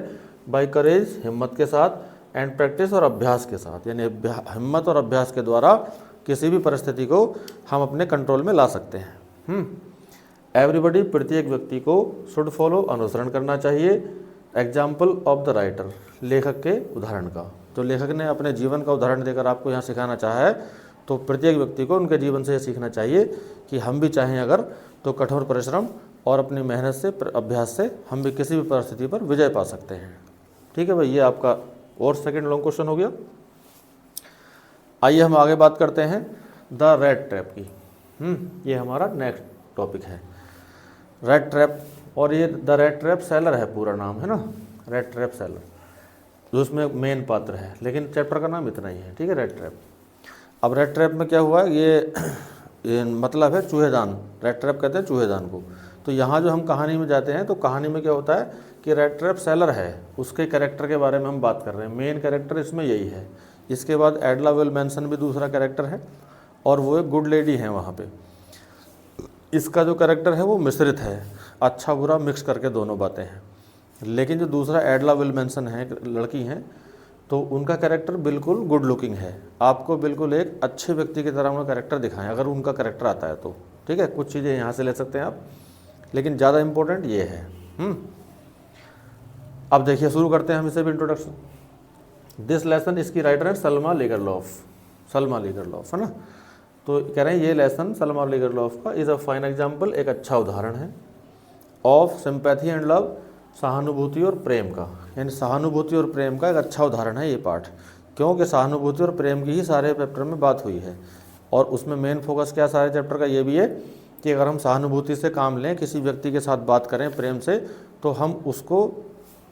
बाय करेज, हिम्मत के साथ, एंड प्रैक्टिस, और अभ्यास के साथ, यानी हिम्मत और अभ्यास के द्वारा किसी भी परिस्थिति को हम अपने कंट्रोल में ला सकते हैं। एवरीबडी, प्रत्येक व्यक्ति को, शुड फॉलो, अनुसरण करना चाहिए, एग्जाम्पल ऑफ द राइटर, लेखक के उदाहरण का, तो लेखक ने अपने जीवन का उदाहरण देकर आपको यहाँ सिखाना चाहा है, तो प्रत्येक व्यक्ति को उनके जीवन से ये सीखना चाहिए कि हम भी चाहें अगर तो कठोर परिश्रम और अपनी मेहनत से, अभ्यास से हम भी किसी भी परिस्थिति पर विजय पा सकते हैं। ठीक है भाई, ये आपका और सेकंड लॉन्ग क्वेश्चन हो गया। आइए हम आगे बात करते हैं द रैट ट्रैप की। ये हमारा नेक्स्ट टॉपिक है, रैट ट्रैप। और ये द रैट ट्रैप सेलर है, पूरा नाम है ना, रैट ट्रैप सेलर, जो उसमें मेन पात्र है, लेकिन चैप्टर का नाम इतना ही है। ठीक है, रैट ट्रैप। अब रैट ट्रैप में क्या हुआ, ये मतलब है चूहेदान। रैट ट्रैप कहते हैं चूहेदान को। तो यहाँ जो हम कहानी में जाते हैं तो कहानी में क्या होता है कि रैट ट्रैप सेलर है, उसके कैरेक्टर के बारे में हम बात कर रहे हैं। मेन कैरेक्टर इसमें यही है। इसके बाद एडला विल्मैनसन भी दूसरा कैरेक्टर है और वो एक गुड लेडी है वहाँ पे। इसका जो कैरेक्टर है वो मिश्रित है, अच्छा बुरा मिक्स करके दोनों बातें हैं। लेकिन जो दूसरा एडला विल्मैनसन है, लड़की हैं, तो उनका कैरेक्टर बिल्कुल गुड लुकिंग है। आपको बिल्कुल एक अच्छे व्यक्ति की तरह उनका कैरेक्टर दिखाएं, अगर उनका कैरेक्टर आता है तो। ठीक है, कुछ चीज़ें यहाँ से ले सकते हैं आप, लेकिन ज़्यादा इंपॉर्टेंट ये है। अब देखिए, शुरू करते हैं हम इसे भी इंट्रोडक्शन। दिस लेसन, इसकी राइटर है सलमा लेगरलॉफ। सलमा लेगरलॉफ है ना। तो कह रहे हैं ये लेसन सलमा लेगरलॉफ का इज़ अ फाइन एग्जाम्पल, एक अच्छा उदाहरण है, ऑफ सिंपैथी एंड लव, सहानुभूति और प्रेम का। यानी सहानुभूति और प्रेम का एक अच्छा उदाहरण है ये पाठ, क्योंकि सहानुभूति और प्रेम की ही सारे चैप्टर में बात हुई है। और उसमें मेन फोकस क्या सारे चैप्टर का ये भी है कि अगर हम सहानुभूति से काम लें, किसी व्यक्ति के साथ बात करें प्रेम से, तो हम उसको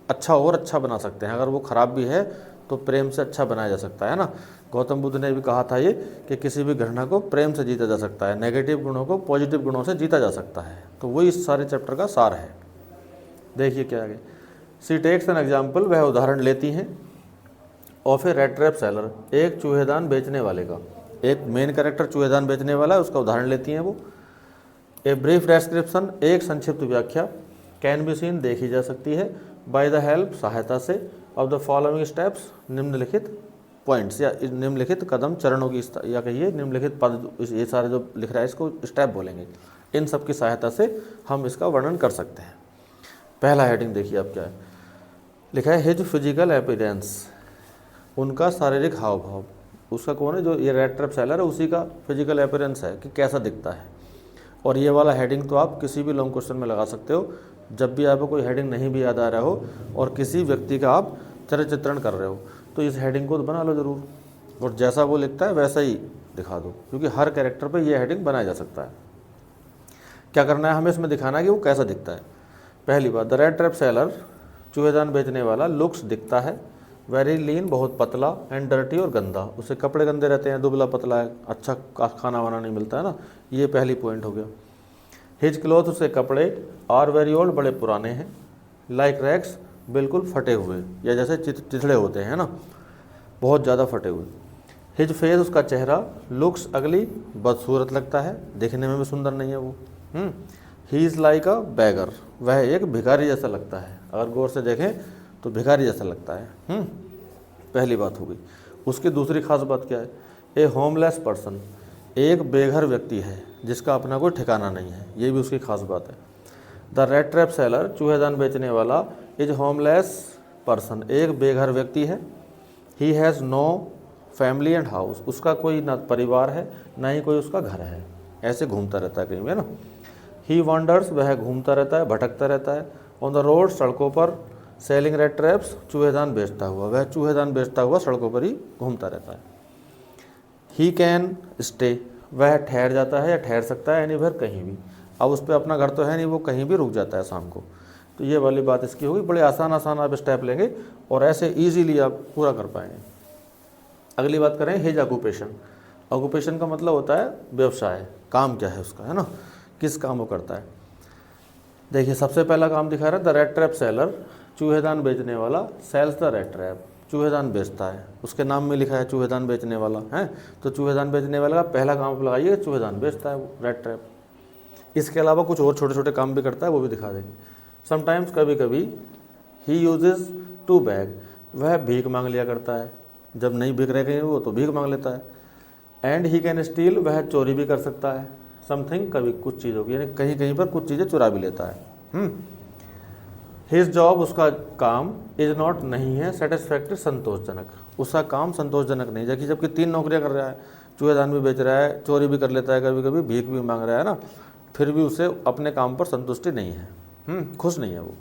अच्छा और अच्छा बना सकते हैं। अगर वो ख़राब भी है तो प्रेम से अच्छा बनाया जा सकता है ना। गौतम बुद्ध ने भी कहा था ये कि किसी भी घटना को प्रेम से जीता जा सकता है, नेगेटिव गुणों को पॉजिटिव गुणों से जीता जा सकता है। तो वही इस सारे चैप्टर का सार है। देखिए क्या आगे, सी टेक्स एन एग्जाम्पल, वह उदाहरण लेती हैं, of A rat trap seller, एक चूहेदान बेचने वाले का। एक मेन कैरेक्टर चूहेदान बेचने वाला है, उसका उदाहरण लेती हैं वो। ए ब्रीफ डिस्क्रिप्शन, एक संक्षिप्त व्याख्या, कैन बी सीन, देखी जा सकती है, बाय द हेल्प, सहायता से, ऑफ द फॉलोइंग स्टेप्स, निम्नलिखित पॉइंट्स या निम्नलिखित कदम चरणों की, या कहिए निम्नलिखित पद, ये सारे जो लिख रहा है इसको स्टेप बोलेंगे। इन सब की सहायता से हम इसका वर्णन कर सकते हैं। पहला हेडिंग देखिए आप क्या है लिखा है, हिज फिजिकल अपीयरेंस, उनका शारीरिक हाव भाव। उसका कौन है, जो ये रैट ट्रैप सेलर है, उसी का फिजिकल अपीयरेंस है कि कैसा दिखता है। और ये वाला हेडिंग तो आप किसी भी लॉन्ग क्वेश्चन में लगा सकते हो, जब भी आपको कोई हेडिंग नहीं भी याद आ रहा हो और किसी व्यक्ति का आप चरित्र चित्रण कर रहे हो, तो इस हेडिंग को तो बना लो ज़रूर, और जैसा वो लिखता है वैसा ही दिखा दो, क्योंकि हर कैरेक्टर पे ये हेडिंग बनाया जा सकता है। क्या करना है हमें इसमें दिखाना है कि वो कैसा दिखता है। पहली बात, द रैट ट्रैप सेलर, चूहेदान बेचने वाला, लुक्स दिखता है, वेरी लीन, बहुत पतला, एंड डर्टी और गंदा, उससे कपड़े गंदे रहते हैं, दुबला पतला है, अच्छा खाना वाना नहीं मिलता है ना। ये पहली पॉइंट हो गया। हिज क्लॉथ, उसके कपड़े, आर वेरी ओल्ड, बड़े पुराने हैं, लाइक रैक्स, बिल्कुल फटे हुए, या जैसे चिथड़े होते हैं ना, बहुत ज़्यादा फटे हुए। हिज फेस, उसका चेहरा, लुक्स अगली, बदसूरत लगता है, देखने में भी सुंदर नहीं है वो। He is like a bagger, वह एक भिखारी जैसा लगता है, अगर गौर से देखें तो भिखारी जैसा लगता है। पहली बात हो गई। उसकी दूसरी खास बात क्या है, ए होमलेस पर्सन, एक बेघर व्यक्ति है जिसका अपना कोई ठिकाना नहीं है, ये भी उसकी खास बात है। द रैट ट्रैप सेलर, चूहेदान बेचने वाला, इज होमलेस पर्सन, एक बेघर व्यक्ति है। He has no family and house, उसका कोई ना परिवार है ना ही कोई उसका घर है, ऐसे घूमता रहता है कहीं में ना। ही वॉन्डर्स, वह घूमता रहता है, भटकता रहता है। ऑन द रोड, सड़कों पर, सेलिंग रैट ट्रैप्स, चूहेदान बेचता हुआ, वह चूहेदान बेचता हुआ सड़कों पर ही घूमता रहता है। ही कैन स्टे, वह ठहर जाता है या ठहर सकता है एनीवेयर, कहीं भी। अब उस पर अपना घर तो है नहीं, वो कहीं भी रुक जाता है शाम को। तो ये वाली बात इसकी होगी। बड़े आसान आप स्टेप लेंगे और ऐसे ईजीली आप पूरा कर पाएंगे। अगली बात करें, हिज ऑक्यूपेशन। ऑक्यूपेशन का मतलब होता है व्यवसाय, काम क्या है उसका, है ना, किस काम वो करता है। देखिए सबसे पहला काम दिखा रहा है, द रैट ट्रैप सेलर, चूहेदान बेचने वाला, सेल्स द रैट ट्रैप, चूहेदान बेचता है, उसके नाम में लिखा है चूहेदान बेचने वाला है। तो चूहेदान बेचने वाला का पहला काम आप लगाइए, चूहेदान बेचता है वो रैट ट्रैप। इसके अलावा कुछ और छोटे छोटे काम भी करता है, वो भी दिखा देंगे। समटाइम्स, कभी कभी, ही यूजेस टू बैग, वह भीख मांग लिया करता है, जब नहीं बिक रहे कहीं वो तो भीख मांग लेता है। एंड ही कैन स्टील, वह चोरी भी कर सकता है, समथिंग, कभी कुछ चीज़ होगी, यानी कहीं कहीं पर कुछ चीज़ें चुरा भी लेता है। हिज जॉब, उसका काम, इज नॉट, नहीं है, सेटिस्फैक्ट्री, संतोषजनक, उसका काम संतोषजनक नहीं, जबकि 3 नौकरियां कर रहा है, चूहेदान भी बेच रहा है, चोरी भी कर लेता है, कभी कभी भीख भी मांग रहा है ना, फिर भी उसे अपने काम पर संतुष्टि नहीं है, खुश नहीं है वो।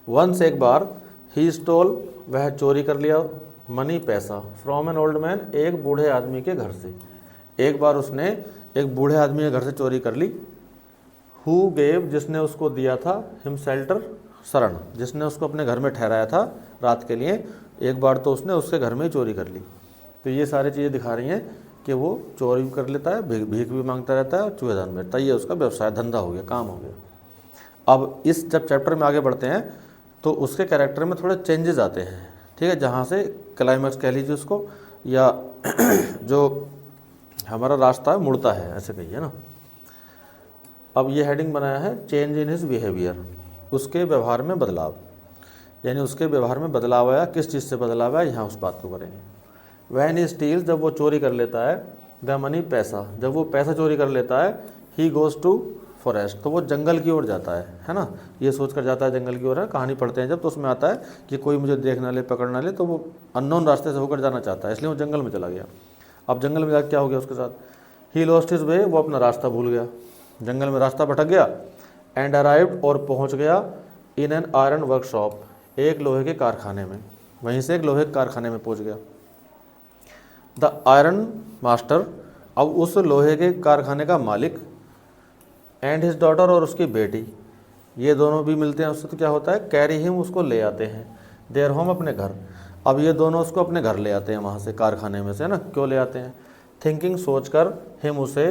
वंस एक बार ही स्टोल, वह चोरी कर लिया, मनी पैसा, फ्रॉम एन ओल्ड मैन, एक बूढ़े आदमी के घर से। एक बार उसने एक बूढ़े आदमी के घर से चोरी कर ली। हु गेव, जिसने उसको दिया था, हिम शेल्टर, शरण, जिसने उसको अपने घर में ठहराया था रात के लिए, एक बार तो उसने उसके घर में ही चोरी कर ली। तो ये सारी चीज़ें दिखा रही हैं कि वो चोरी भी कर लेता है, भीख भी मांगता रहता है और चूहेदान में रहता है। ये उसका व्यवसाय, धंधा हो गया, काम हो गया। अब इस जब चैप्टर में आगे बढ़ते हैं तो उसके कैरेक्टर में थोड़े चेंजेस आते हैं, ठीक है, जहाँ से क्लाइमैक्स कह लीजिए उसको, या जो हमारा रास्ता है मुड़ता है, ऐसे कहिए ना। अब ये हेडिंग बनाया है चेंज इन हिज बिहेवियर, उसके व्यवहार में बदलाव, यानी उसके व्यवहार में बदलाव आया। किस चीज़ से बदलाव आया, यहाँ उस बात को करेंगे। वैन ही स्टील, जब वो चोरी कर लेता है, द मनी, पैसा, जब वो पैसा चोरी कर लेता है, ही गोज़ टू फॉरेस्ट, तो वो जंगल की ओर जाता है ना, ये सोच कर जाता है जंगल की ओर है। कहानी पढ़ते हैं जब तो उसमें आता है कि कोई मुझे देख ना ले, पकड़ ना ले, तो वो अननोन रास्ते से होकर जाना चाहता है, इसलिए वो जंगल में चला गया। अब जंगल में जाकर क्या हो गया उसके साथ, ही लॉस्ट हिज वे, वो अपना रास्ता भूल गया, जंगल में रास्ता भटक गया। एंड अराइव्ड, और पहुंच गया, इन एन आयरन वर्कशॉप, एक लोहे के कारखाने में, वहीं से एक लोहे के कारखाने में पहुंच गया। द आयरन मास्टर, अब उस लोहे के कारखाने का मालिक, एंड हिज डॉटर, और उसकी बेटी, ये दोनों भी मिलते हैं उससे। तो क्या होता है, कैरी हिम, उसको ले आते हैं, देयर होम, अपने घर। अब ये दोनों उसको अपने घर ले आते हैं वहाँ से, कारखाने में से, है ना। क्यों ले आते हैं, थिंकिंग, सोचकर, हिम, उसे,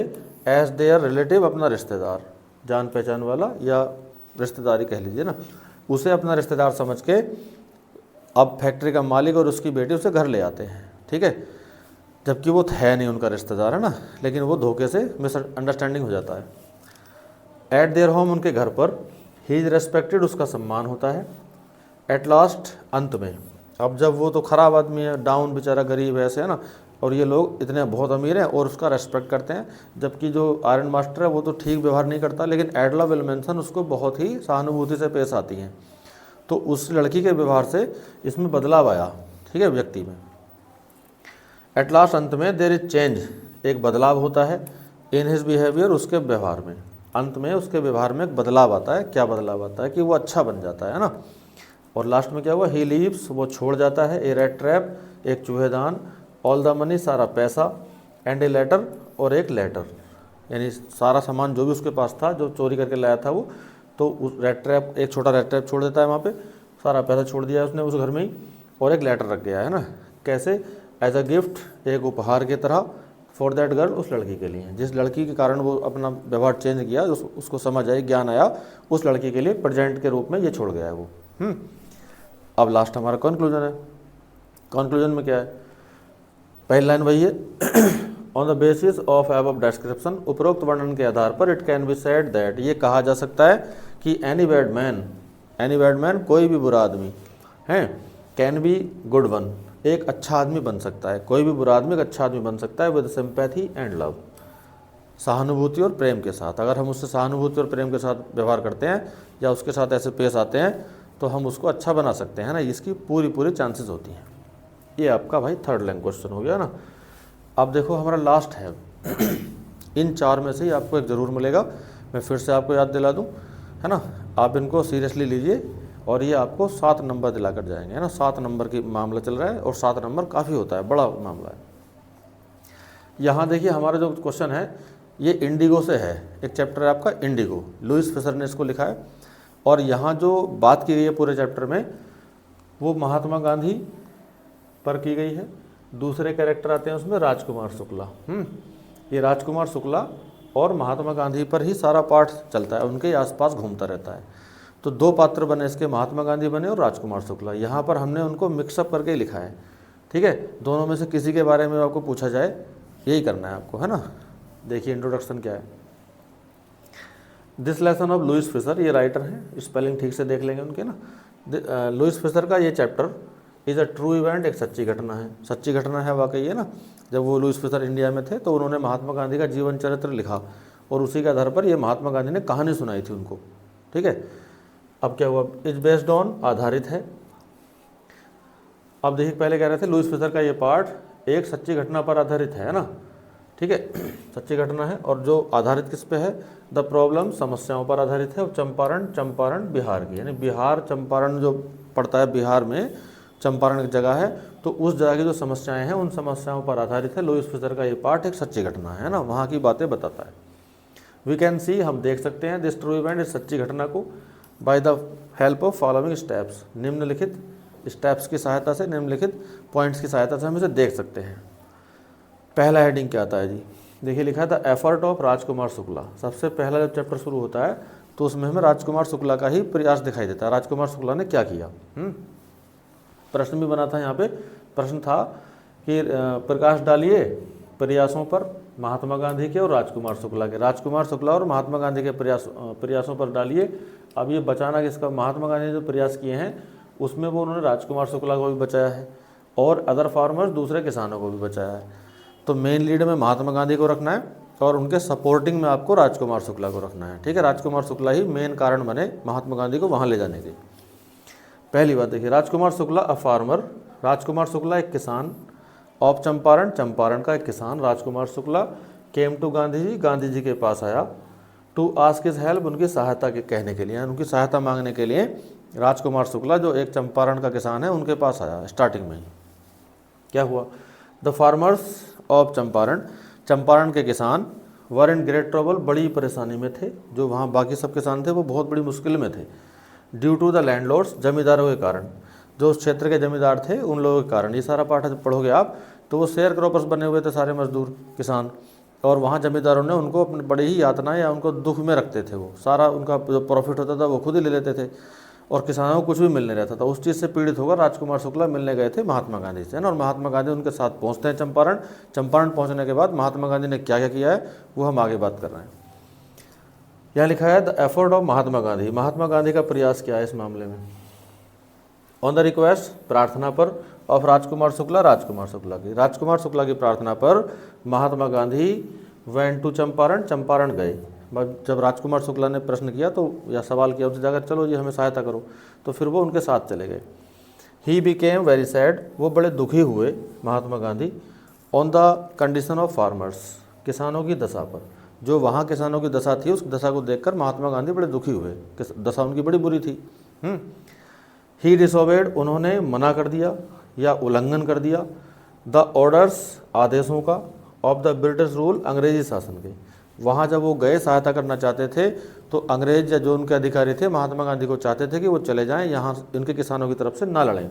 एज देयर रिलेटिव, अपना रिश्तेदार, जान पहचान वाला या रिश्तेदारी कह लीजिए ना, उसे अपना रिश्तेदार समझ के अब फैक्ट्री का मालिक और उसकी बेटी उसे घर ले आते हैं, ठीक है, जबकि वो है नहीं उनका रिश्तेदार, है ना, लेकिन वो धोखे से मिसअंडरस्टैंडिंग हो जाता है। एट देयर होम, उनके घर पर, ही इज रेस्पेक्टेड, उसका सम्मान होता है। एट लास्ट, अंत में, अब जब वो तो ख़राब आदमी है, डाउन बेचारा, गरीब है, ऐसे, है ना, और ये लोग इतने बहुत अमीर हैं और उसका रेस्पेक्ट करते हैं, जबकि जो आयरन मास्टर है वो तो ठीक व्यवहार नहीं करता, लेकिन एडला विल्मेंसन उसको बहुत ही सहानुभूति से पेश आती हैं। तो उस लड़की के व्यवहार से इसमें बदलाव आया, ठीक है, व्यक्ति में। एट लास्ट, अंत में, देयर इज चेंज, एक बदलाव होता है, इन हिज बिहेवियर, उसके व्यवहार में, अंत में उसके व्यवहार में एक बदलाव आता है। क्या बदलाव आता है कि वो अच्छा बन जाता है ना। और लास्ट में क्या हुआ, ही लीव्स, वो छोड़ जाता है, ए रैट ट्रैप, एक चूहेदान, ऑल द मनी, सारा पैसा, एंड ए लेटर, और एक लेटर, यानी सारा सामान जो भी उसके पास था, जो चोरी करके लाया था वो, तो उस रेड ट्रैप, एक छोटा रेड ट्रैप छोड़ देता है वहाँ पे, सारा पैसा छोड़ दिया है उसने उस घर में ही, और एक लेटर रख गया है ना। कैसे, एज अ गिफ्ट, एक उपहार की तरह, फॉर दैट गर्ल, उस लड़की के लिए, जिस लड़की के कारण वो अपना व्यवहार चेंज किया, उसको समझ आई, ज्ञान आया, उस लड़की के लिए प्रेजेंट के रूप में ये छोड़ गया है वो। अब लास्ट हमारा कंक्लूजन है। कंक्लूजन में क्या है, पहली लाइन वही है, on the basis of above description, उपरोक्त वर्णन के आधार पर, it can be said that, ये कहा जा सकता है कि एनी बैड मैन, कोई भी बुरा आदमी है, कैन बी गुड वन, एक अच्छा आदमी बन सकता है, कोई भी बुरा आदमी एक अच्छा आदमी बन सकता है, विद सिंपैथी एंड लव, सहानुभूति और प्रेम के साथ। अगर हम उससे सहानुभूति और प्रेम के साथ व्यवहार करते हैं या उसके साथ ऐसे पेश आते हैं तो हम उसको अच्छा बना सकते हैं ना, इसकी पूरी चांसेस होती हैं। ये आपका भाई थर्ड लैंग्वेज क्वेश्चन हो गया ना। अब देखो हमारा लास्ट है, इन चार में से ही आपको एक ज़रूर मिलेगा, मैं फिर से आपको याद दिला दूं, है ना, आप इनको सीरियसली लीजिए, और ये आपको 7 नंबर दिला कर जाएंगे, है ना। 7 नंबर की मामला चल रहा है, और 7 नंबर काफ़ी होता है, बड़ा मामला है। यहाँ देखिए हमारा जो क्वेश्चन है ये इंडिगो से है, एक चैप्टर है आपका इंडिगो, लुइस फिशर ने इसको लिखा है, और यहाँ जो बात की गई है पूरे चैप्टर में वो महात्मा गांधी पर की गई है। दूसरे कैरेक्टर आते हैं उसमें राजकुमार शुक्ला, ये राजकुमार शुक्ला और महात्मा गांधी पर ही सारा पाठ चलता है, उनके आसपास घूमता रहता है। तो 2 पात्र बने इसके, महात्मा गांधी बने और राजकुमार शुक्ला। यहाँ पर हमने उनको मिक्सअप करके ही लिखा है, ठीक है, दोनों में से किसी के बारे में आपको पूछा जाए यही करना है आपको, है ना। देखिए इंट्रोडक्शन क्या है, this lesson of Louis Fischer, ये राइटर हैं, स्पेलिंग ठीक से देख लेंगे उनके ना। लुइस फिशर का ये chapter is a true event, एक सच्ची घटना है, सच्ची घटना है वाकई है ना। जब वो लुइस फिशर इंडिया में थे तो उन्होंने महात्मा गांधी का जीवन चरित्र लिखा, और उसी के आधार पर ये महात्मा गांधी ने कहानी सुनाई थी उनको, ठीक है। अब क्या हुआ, इज बेस्ड ऑन, आधारित है। अब देखिए पहले कह रहे थे लुइस फिशर का ये पार्ट एक सच्ची घटना पर आधारित है ना, ठीक है, सच्ची घटना है। और जो आधारित किस पे है, द प्रॉब्लम समस्याओं पर आधारित है। और चंपारण बिहार की, यानी बिहार चंपारण जो पड़ता है, बिहार में चंपारण एक जगह है, तो उस जगह की जो समस्याएं हैं उन समस्याओं पर आधारित है। लुईस फिशर का ये पार्ट एक सच्ची घटना है ना, वहाँ की बातें बताता है। वी कैन सी, हम देख सकते हैं, दिस ट्रू इवेंट, इस सच्ची घटना को, by the help of following steps, निम्नलिखित स्टेप्स की सहायता से, निम्नलिखित पॉइंट्स की सहायता से हम इसे देख सकते हैं। पहला हेडिंग क्या आता है जी, देखिए लिखा है the effort of Rajkumar Shukla. सबसे पहला जब चैप्टर शुरू होता है तो उसमें हमें राजकुमार शुक्ला का ही प्रयास दिखाई देता है। राजकुमार शुक्ला ने क्या किया, प्रश्न भी बना था यहाँ पे। प्रश्न था कि प्रकाश डालिए प्रयासों पर महात्मा गांधी के और राजकुमार शुक्ला के। राजकुमार शुक्ला और महात्मा गांधी के प्रयासों पर डालिए। अब ये बचाना किसका, महात्मा गांधी ने जो प्रयास किए हैं उसमें वो उन्होंने राजकुमार शुक्ला को भी बचाया है और अदर फार्मर्स, दूसरे किसानों को भी बचाया है। तो मेन लीड में महात्मा गांधी को रखना है और उनके सपोर्टिंग में आपको राजकुमार शुक्ला को रखना है। ठीक है, राजकुमार शुक्ला ही मेन कारण बने महात्मा गांधी को वहाँ ले जाने के। पहली बात देखिए, राजकुमार शुक्ला अ फार्मर, राजकुमार शुक्ला एक किसान, ऑफ चंपारण, चंपारण का एक किसान। राजकुमार शुक्ला केम टू गांधी जी, गांधी जी के पास आया, टू आस्क हिज हेल्प, उनकी सहायता के कहने के लिए, उनकी सहायता मांगने के लिए राजकुमार शुक्ला जो एक चंपारण का किसान है उनके पास आया। स्टार्टिंग में ही क्या हुआ, the farmers of Champaran, Champaran के किसान वर इन ग्रेट ट्रबल, बड़ी परेशानी में थे। जो वहाँ बाकी सब किसान थे वो बहुत बड़ी मुश्किल में थे। ड्यू टू द लैंडलॉर्ड्स, जमींदारों के कारण, जो उस क्षेत्र के जमींदार थे उन लोगों के कारण। ये सारा पाठ जब पढ़ोगे आप तो वो शेयर क्रॉपर्स बने हुए थे सारे मजदूर किसान, और वहाँ जमींदारों ने उनको अपने बड़ी ही यातनाएं या उनको दुख में रखते थे। वो सारा उनका जो प्रॉफिट होता था वो खुद ही ले लेते थे और किसानों को कुछ भी मिलने रहता था। उस चीज़ से पीड़ित होकर राजकुमार शुक्ला मिलने गए थे महात्मा गांधी से, और महात्मा गांधी उनके साथ पहुंचते हैं चंपारण। चंपारण पहुंचने के बाद महात्मा गांधी ने क्या क्या किया है वो हम आगे बात कर रहे हैं। यहाँ लिखा है the effort of Mahatma Gandhi, Mahatma Gandhi का प्रयास क्या है इस मामले में। ऑन द रिक्वेस्ट, प्रार्थना पर, ऑफ राजकुमार शुक्ला, राजकुमार शुक्ला की, राजकुमार शुक्ला की प्रार्थना पर महात्मा गांधी वेंट टू चंपारण, चंपारण गए। जब राजकुमार शुक्ला ने प्रश्न किया तो या सवाल किया उनसे जाकर, चलो जी हमें सहायता करो, तो फिर वो उनके साथ चले गए। ही बिकेम वेरी सैड, वो बड़े दुखी हुए Mahatma Gandhi, on the condition of farmers, किसानों की दशा पर। जो वहाँ किसानों की दशा थी उस दशा को देखकर महात्मा गांधी बड़े दुखी हुए, दशा उनकी बड़ी बुरी थी। ही डिसोबेड, उन्होंने मना कर दिया या उल्लंघन कर दिया, द ऑर्डर्स, आदेशों का, ऑफ द ब्रिटिश रूल, अंग्रेजी शासन के। वहाँ जब वो गए सहायता करना चाहते थे तो अंग्रेज या जो उनके अधिकारी थे महात्मा गांधी को चाहते थे कि वो चले जाएं, यहाँ इनके किसानों की तरफ से ना लड़ें।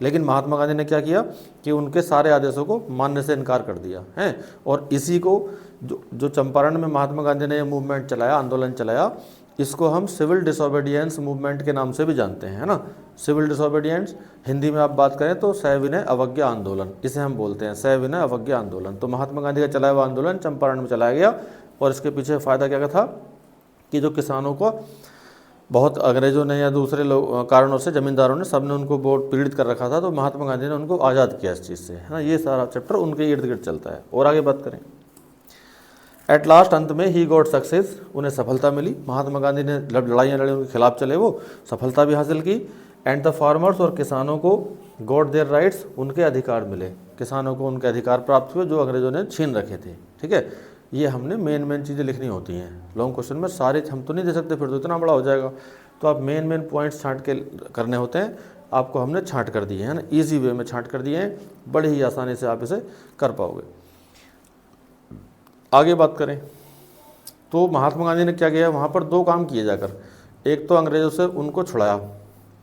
लेकिन महात्मा गांधी ने क्या किया कि उनके सारे आदेशों को मानने से इनकार कर दिया है। और इसी को जो चंपारण में महात्मा गांधी ने ये मूवमेंट चलाया, आंदोलन चलाया, इसको हम सिविल डिसोबीडियंस मूवमेंट के नाम से भी जानते हैं, है ना। सिविल डिसोबीडियंस, हिंदी में आप बात करें तो सविनय अवज्ञा आंदोलन, इसे हम बोलते हैं सविनय अवज्ञा आंदोलन। तो महात्मा गांधी का चलाया हुआ आंदोलन चंपारण में चलाया गया, और इसके पीछे फ़ायदा क्या था कि जो किसानों को बहुत अंग्रेजों ने या दूसरे लोग कारणों से, जमींदारों ने, सब ने उनको बहुत पीड़ित कर रखा था, तो महात्मा गांधी ने उनको आज़ाद किया इस चीज़ से, है ना। ये सारा चैप्टर उनके इर्द गिर्द चलता है। और आगे बात करें, एट लास्ट, अंत में, ही गॉट सक्सेस, उन्हें सफलता मिली। महात्मा गांधी ने लड़ाइयाँ लड़ी, उनके खिलाफ चले, वो सफलता भी हासिल की। एंड द फार्मर्स, और किसानों को गॉट देयर राइट्स, उनके अधिकार मिले, किसानों को उनके अधिकार प्राप्त हुए जो अंग्रेजों ने छीन रखे थे। ठीक है, ये हमने मेन चीज़ें लिखनी होती हैं। लॉन्ग क्वेश्चन में सारे हम तो नहीं दे सकते, फिर तो इतना बड़ा हो जाएगा। तो आप मेन पॉइंट्स छांट के करने होते हैं, आपको हमने छांट कर दिए हैं ना, ईजी वे में छांट कर दिए हैं, बड़ी ही आसानी से आप इसे कर पाओगे। आगे बात करें तो महात्मा गांधी ने क्या किया, वहाँ पर दो काम किए जाकर। एक तो अंग्रेजों से उनको छुड़ाया,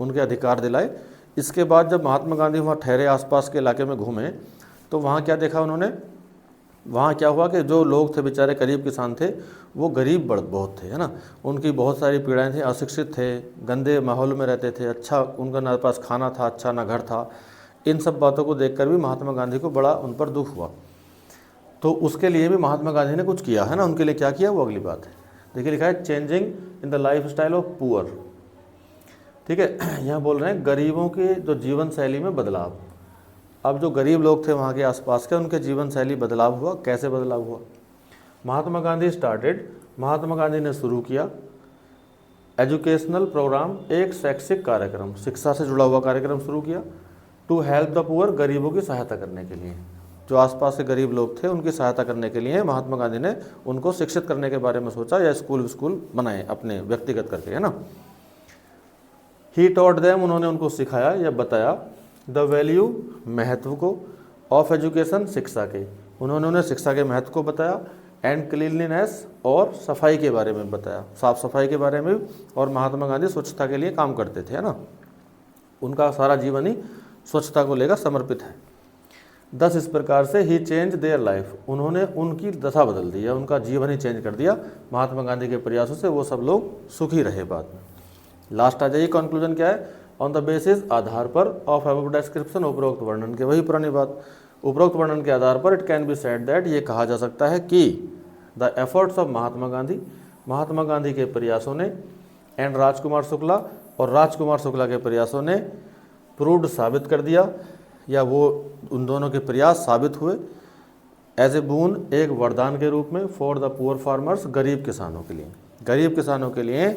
उनके अधिकार दिलाए। इसके बाद जब महात्मा गांधी वहाँ ठहरे, आसपास के इलाके में घूमे, तो वहाँ क्या देखा उन्होंने, वहाँ क्या हुआ कि जो लोग थे बेचारे गरीब किसान थे, वो गरीब बहुत थे, है ना। उनकी बहुत सारी पीड़ाएं थी, अशिक्षित थे, गंदे माहौल में रहते थे, अच्छा उनका ना पास खाना था, अच्छा ना घर था। इन सब बातों को देखकर भी महात्मा गांधी को बड़ा उन पर दुख हुआ। तो उसके लिए भी महात्मा गांधी ने कुछ किया, है ना। उनके लिए क्या किया वो अगली बात है। देखिए लिखा है changing in the life style of poor. ठीक है, यहाँ बोल रहे हैं गरीबों के जो जीवन शैली में बदलाव। अब जो गरीब लोग थे वहाँ के आसपास के, उनके जीवन शैली बदलाव हुआ। कैसे बदलाव हुआ, महात्मा गांधी स्टार्टेड, महात्मा गांधी ने शुरू किया एजुकेशनल प्रोग्राम, एक शैक्षिक कार्यक्रम, शिक्षा से जुड़ा हुआ कार्यक्रम शुरू किया, टू हेल्प द पुअर, गरीबों की सहायता करने के लिए। जो आसपास के गरीब लोग थे उनकी सहायता करने के लिए महात्मा गांधी ने उनको शिक्षित करने के बारे में सोचा या स्कूल बनाए अपने व्यक्तिगत करके, है ना। ही टॉट देम, उन्होंने उनको सिखाया या बताया, द वैल्यू, महत्व को, ऑफ एजुकेशन, शिक्षा के, उन्होंने उन्हें शिक्षा के महत्व को बताया, एंड क्लीनलीनेस, और सफाई के बारे में बताया, साफ सफाई के बारे में। और महात्मा गांधी स्वच्छता के लिए काम करते थे, है ना, उनका सारा जीवन ही स्वच्छता को लेकर समर्पित है। 10 इस प्रकार से ही चेंज देयर लाइफ, उन्होंने उनकी दशा बदल दी या उनका जीवन ही चेंज कर दिया। महात्मा गांधी के प्रयासों से वो सब लोग सुखी रहे बाद में। लास्ट आ जाइए, कंक्लूजन क्या है, ऑन द बेसिस, आधार पर, ऑफ अबव डिस्क्रिप्शन, उपरोक्त वर्णन के, वही पुरानी बात, उपरोक्त वर्णन के आधार पर, it can be said that, ये कहा जा सकता है कि the efforts of Mahatma Gandhi, Mahatma Gandhi के प्रयासों ने, एंड राजकुमार शुक्ला, और राजकुमार शुक्ला के प्रयासों ने, प्रूव्ड, साबित कर दिया, या वो उन दोनों के प्रयास साबित हुए, एज ए बून, एक वरदान के रूप में, फॉर द पुअर फार्मर्स, गरीब किसानों के लिए, गरीब किसानों के लिए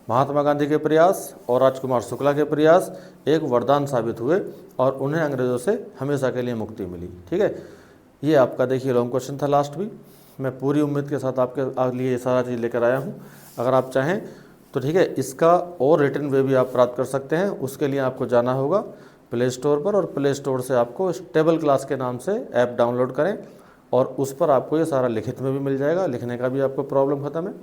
महात्मा गांधी के प्रयास और राजकुमार शुक्ला के प्रयास एक वरदान साबित हुए और उन्हें अंग्रेज़ों से हमेशा के लिए मुक्ति मिली। ठीक है, ये आपका देखिए लॉन्ग क्वेश्चन था लास्ट भी। मैं पूरी उम्मीद के साथ आपके लिए ये सारा चीज़ लेकर आया हूँ। अगर आप चाहें तो ठीक है, इसका और रिटन वे भी आप प्राप्त कर सकते हैं। उसके लिए आपको जाना होगा प्ले स्टोर पर, और प्ले स्टोर से आपको स्टेबल क्लास के नाम से ऐप डाउनलोड करें और उस पर आपको ये सारा लिखित में भी मिल जाएगा, लिखने का भी आपको प्रॉब्लम खत्म है।